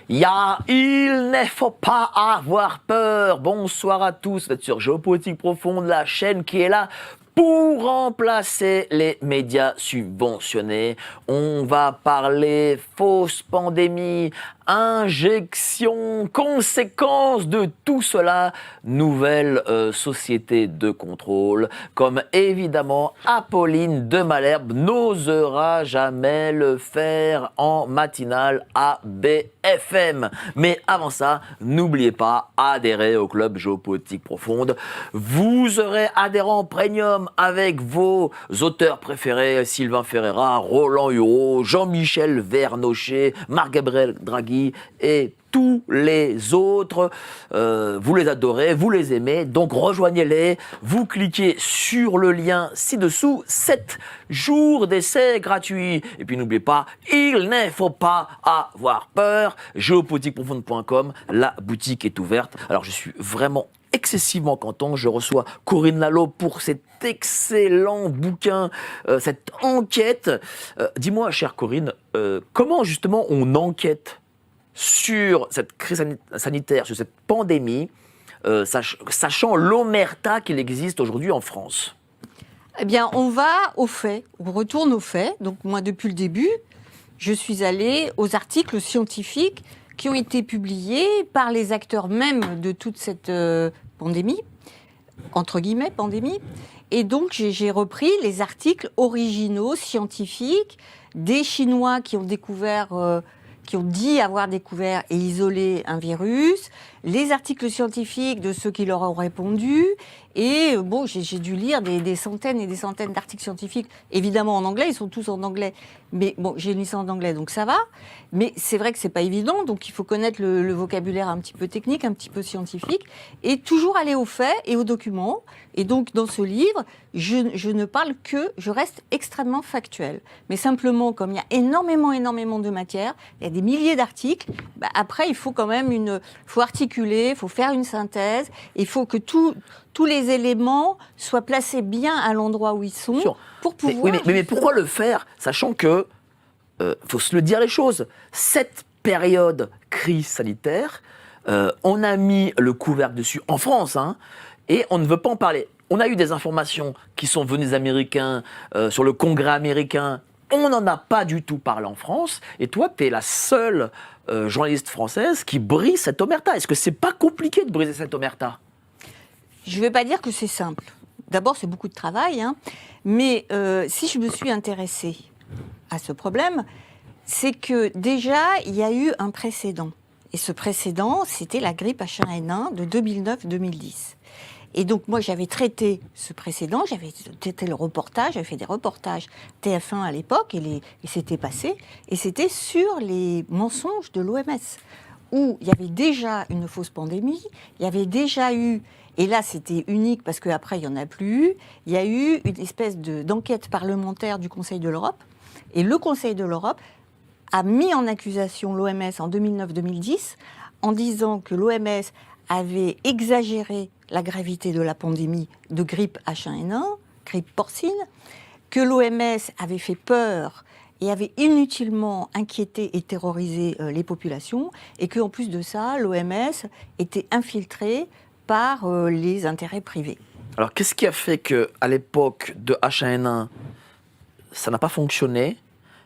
Il ne faut pas avoir peur. Bonsoir à tous, vous êtes sur Géopolitique Profonde, la chaîne qui est là pour remplacer les médias subventionnés. On va parler fausse pandémie, injection, conséquences de tout cela, nouvelle société de contrôle, comme évidemment Apolline de Malherbe n'osera jamais le faire en matinale à BFM. Mais avant ça, n'oubliez pas, adhérez au club Géopolitique Profonde. Vous serez adhérent premium avec vos auteurs préférés, Sylvain Ferreira, Roland Hureau, Jean-Michel Vernochet, Marc-Gabriel Draghi et tous les autres. Vous les adorez, vous les aimez, donc rejoignez-les. Vous cliquez sur le lien ci-dessous, 7 jours d'essai gratuits. Et puis n'oubliez pas, il ne faut pas avoir peur. Géopolitiqueprofonde.com, la boutique est ouverte. Alors je suis vraiment excessivement content. Je reçois Corinne Lalo pour cet excellent bouquin, cette enquête. Dis-moi, chère Corinne, comment justement on enquête sur cette crise sanitaire, sur cette pandémie, sachant l'omerta qu'il existe aujourd'hui en France? Eh bien, on va aux faits, on retourne aux faits. Donc moi, depuis le début, je suis allée aux articles scientifiques qui ont été publiés par les acteurs même de toute cette pandémie, entre guillemets, pandémie. Et donc, j'ai repris les articles originaux, scientifiques, des Chinois qui ont découvert, qui ont dit avoir découvert et isolé un virus, les articles scientifiques de ceux qui leur ont répondu. Et bon, j'ai dû lire des centaines et des centaines d'articles scientifiques, évidemment en anglais, ils sont tous en anglais. Mais bon, j'ai une licence d'anglais, donc ça va. Mais c'est vrai que c'est pas évident, donc il faut connaître le vocabulaire un petit peu technique, un petit peu scientifique, et toujours aller aux faits et aux documents. Et donc, dans ce livre, je ne parle que, je reste extrêmement factuelle. Mais simplement, comme il y a énormément de matière, il y a des milliers d'articles, bah après, il faut quand même faut articuler, il faut faire une synthèse, il faut que tous les éléments soient placés bien à l'endroit où ils sont pour pouvoir... Oui, mais pourquoi le faire, sachant que, faut se le dire les choses, cette période crise sanitaire, on a mis le couvercle dessus en France, hein, et on ne veut pas en parler. On a eu des informations qui sont venues des Américains, sur le Congrès américain. On n'en a pas du tout parlé en France. Et toi, tu es la seule journaliste française qui brise cette omerta. Est-ce que c'est pas compliqué de briser cette omerta? Je ne vais pas dire que c'est simple. D'abord, c'est beaucoup de travail. Hein. Mais si je me suis intéressée à ce problème, c'est que déjà, il y a eu un précédent. Et ce précédent, c'était la grippe H1N1 de 2009-2010. Et donc, moi, j'avais traité ce précédent, j'avais traité le reportage, j'avais fait des reportages TF1 à l'époque, et c'était passé. Et c'était sur les mensonges de l'OMS, où il y avait déjà une fausse pandémie, il y avait déjà eu, et là, c'était unique parce qu'après, il n'y en a plus eu, il y a eu une espèce d'enquête parlementaire du Conseil de l'Europe. Et le Conseil de l'Europe a mis en accusation l'OMS en 2009-2010 en disant que l'OMS avait exagéré la gravité de la pandémie de grippe H1N1, grippe porcine, que l'OMS avait fait peur et avait inutilement inquiété et terrorisé les populations, et qu'en plus de ça, l'OMS était infiltrée par les intérêts privés. Alors, qu'est-ce qui a fait qu'à l'époque de H1N1, ça n'a pas fonctionné,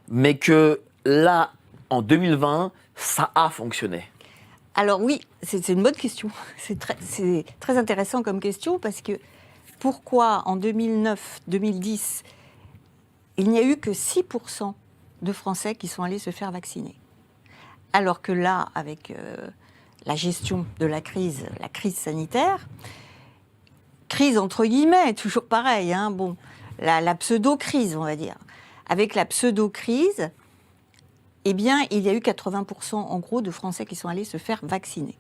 mais que là, en 2020, ça a fonctionné? Alors oui, c'est une bonne question. C'est très intéressant comme question, parce que pourquoi en 2009-2010, il n'y a eu que 6% de Français qui sont allés se faire vacciner? Alors que là, avec la gestion de la crise sanitaire, crise entre guillemets, toujours pareil, hein, bon, la pseudo-crise, on va dire. Avec la pseudo-crise, eh bien, il y a eu 80% en gros de Français qui sont allés se faire vacciner.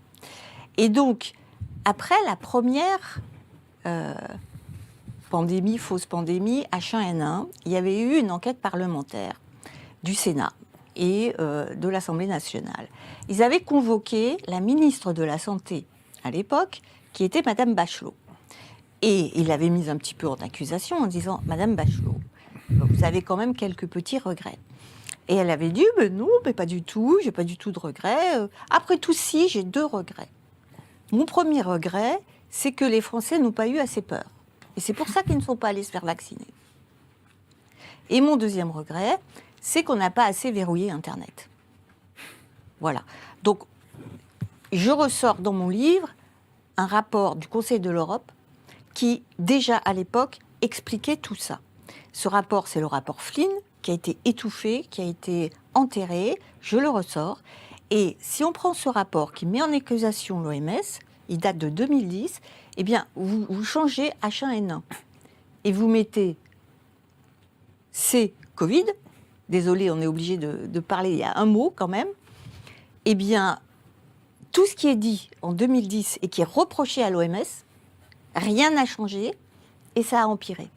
Et donc, après la première pandémie, fausse pandémie, H1N1, il y avait eu une enquête parlementaire du Sénat et de l'Assemblée nationale. Ils avaient convoqué la ministre de la Santé à l'époque, qui était Madame Bachelot. Et il l'avait mise un petit peu en accusation en disant « Madame Bachelot, vous avez quand même quelques petits regrets. Et elle avait dit, mais non, mais pas du tout, j'ai pas du tout de regrets. Après tout, si, j'ai 2 regrets. Mon premier regret, c'est que les Français n'ont pas eu assez peur. Et c'est pour ça qu'ils ne sont pas allés se faire vacciner. Et mon deuxième regret, c'est qu'on n'a pas assez verrouillé Internet. Voilà. Donc, je ressors dans mon livre un rapport du Conseil de l'Europe qui, déjà à l'époque, expliquait tout ça. Ce rapport, c'est le rapport Flynn, qui a été étouffé, qui a été enterré. Je le ressors. Et si on prend ce rapport qui met en accusation l'OMS, il date de 2010, eh bien, vous changez H1N1 et vous mettez C, Covid. Désolé, on est obligé de parler, il y a un mot quand même. Eh bien, tout ce qui est dit en 2010 et qui est reproché à l'OMS, rien n'a changé et ça a empiré.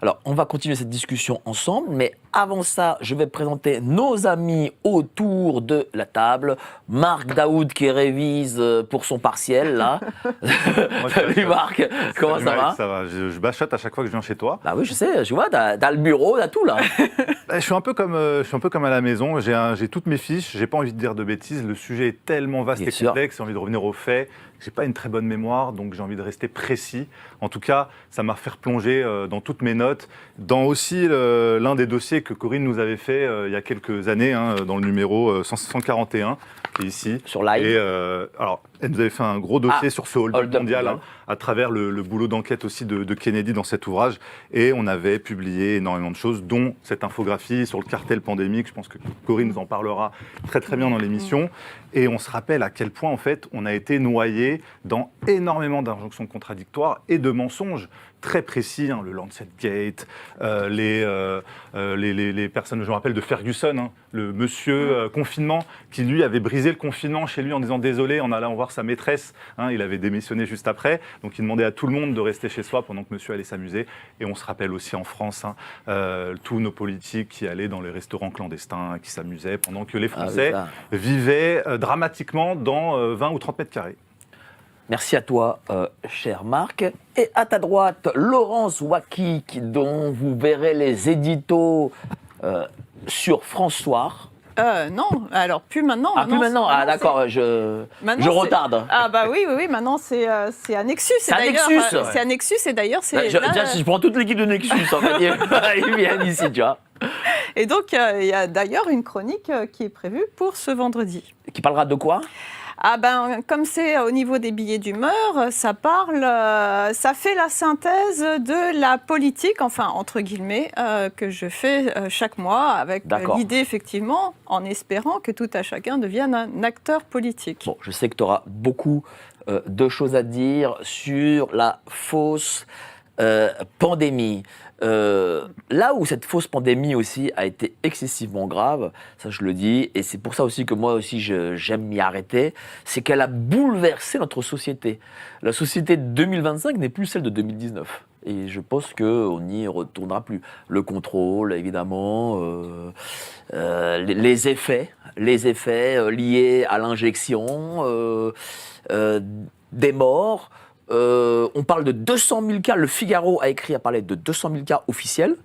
Alors, on va continuer cette discussion ensemble, mais avant ça, je vais présenter nos amis autour de la table. Marc Daoud qui révise pour son partiel, là. Salut Marc, comment ça va? Ça va, je bachote à chaque fois que je viens chez toi. Bah oui, je sais, je vois, t'as le bureau, t'as tout là. Je suis un peu comme à la maison, j'ai toutes mes fiches, j'ai pas envie de dire de bêtises, le sujet est tellement vaste et complexe, j'ai envie de revenir aux faits. J'ai pas une très bonne mémoire, donc j'ai envie de rester précis. En tout cas, ça m'a fait replonger dans toutes mes notes, dans aussi l'un des dossiers que Corinne nous avait fait il y a quelques années, dans le numéro 141, qui est ici. Sur Live. Et alors, elle nous avait fait un gros dossier sur ce hold-up mondial, à travers le boulot d'enquête aussi de Kennedy dans cet ouvrage. Et on avait publié énormément de choses, dont cette infographie sur le cartel pandémique. Je pense que Corinne nous en parlera très très bien dans l'émission. Et on se rappelle à quel point, en fait, on a été noyé dans énormément d'injonctions contradictoires et de mensonges très précis, le Lancet Gate, les personnes, je me rappelle de Ferguson, le monsieur confinement, qui lui avait brisé le confinement chez lui en disant désolé, en allant voir sa maîtresse, il avait démissionné juste après, donc il demandait à tout le monde de rester chez soi pendant que monsieur allait s'amuser. Et on se rappelle aussi en France, tous nos politiques qui allaient dans les restaurants clandestins, qui s'amusaient, pendant que les Français vivaient dramatiquement dans 20 ou 30 mètres carrés. Merci à toi, cher Marc. Et à ta droite, Laurence Wakik, dont vous verrez les éditos sur François. Non, alors plus maintenant. Ah, plus maintenant. Ah, d'accord, je retarde. Ah, bah oui, Maintenant, c'est à Nexus. C'est à Nexus. C'est à Nexus, et d'ailleurs, c'est. Je prends toute l'équipe de Nexus, en fait. Ils viennent ici, tu vois. Et donc, il y a d'ailleurs une chronique qui est prévue pour ce vendredi. Qui parlera de quoi ? Ah ben, comme c'est au niveau des billets d'humeur, ça fait la synthèse de la politique, enfin entre guillemets, que je fais chaque mois avec l'idée effectivement, en espérant que tout à chacun devienne un acteur politique. Bon, je sais que tu auras beaucoup de choses à dire sur la fausse pandémie. Là où cette fausse pandémie aussi a été excessivement grave, ça je le dis, et c'est pour ça aussi que moi aussi j'aime m'y arrêter, c'est qu'elle a bouleversé notre société. La société de 2025 n'est plus celle de 2019. Et je pense qu'on n'y retournera plus. Le contrôle, évidemment, les effets liés à l'injection, des morts. On parle de 200 000 cas. Le Figaro a parlé de 200 000 cas officiels.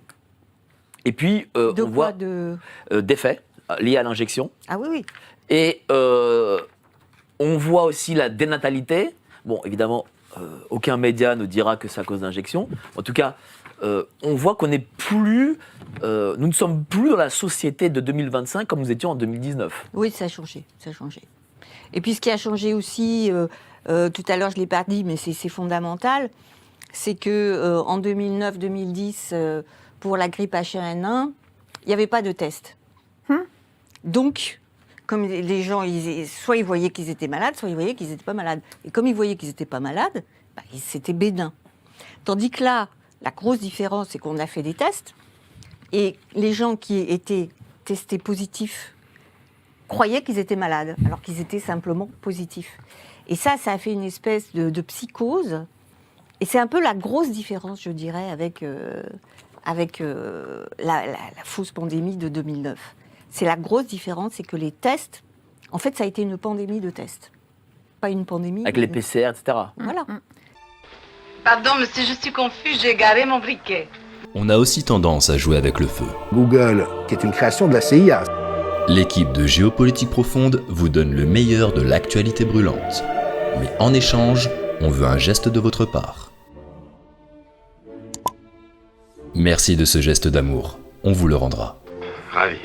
Et puis, on voit des faits liés à l'injection. Ah oui. Et on voit aussi la dénatalité. Bon, évidemment, aucun média ne dira que c'est à cause d'injection. En tout cas, on voit qu'on n'est plus... nous ne sommes plus dans la société de 2025 comme nous étions en 2019. Oui, ça a changé. Et puis, ce qui a changé aussi... tout à l'heure, je ne l'ai pas dit, mais c'est fondamental, c'est qu'en 2009-2010, pour la grippe H1N1, il n'y avait pas de test. Donc, comme les gens, soit ils voyaient qu'ils étaient malades, soit ils voyaient qu'ils n'étaient pas malades. Et comme ils voyaient qu'ils n'étaient pas malades, c'était bénin. Tandis que là, la grosse différence, c'est qu'on a fait des tests, et les gens qui étaient testés positifs croyaient qu'ils étaient malades, alors qu'ils étaient simplement positifs. Et ça a fait une espèce de psychose. Et c'est un peu la grosse différence, je dirais, avec la fausse pandémie de 2009. C'est la grosse différence, c'est que les tests, en fait, ça a été une pandémie de tests. Pas une pandémie. Avec les PCR, etc. Voilà. Pardon, monsieur, je suis confus, j'ai garé mon briquet. On a aussi tendance à jouer avec le feu. Google, qui est une création de la CIA. L'équipe de Géopolitique Profonde vous donne le meilleur de l'actualité brûlante. Mais en échange, on veut un geste de votre part. Merci de ce geste d'amour, on vous le rendra. Ravi.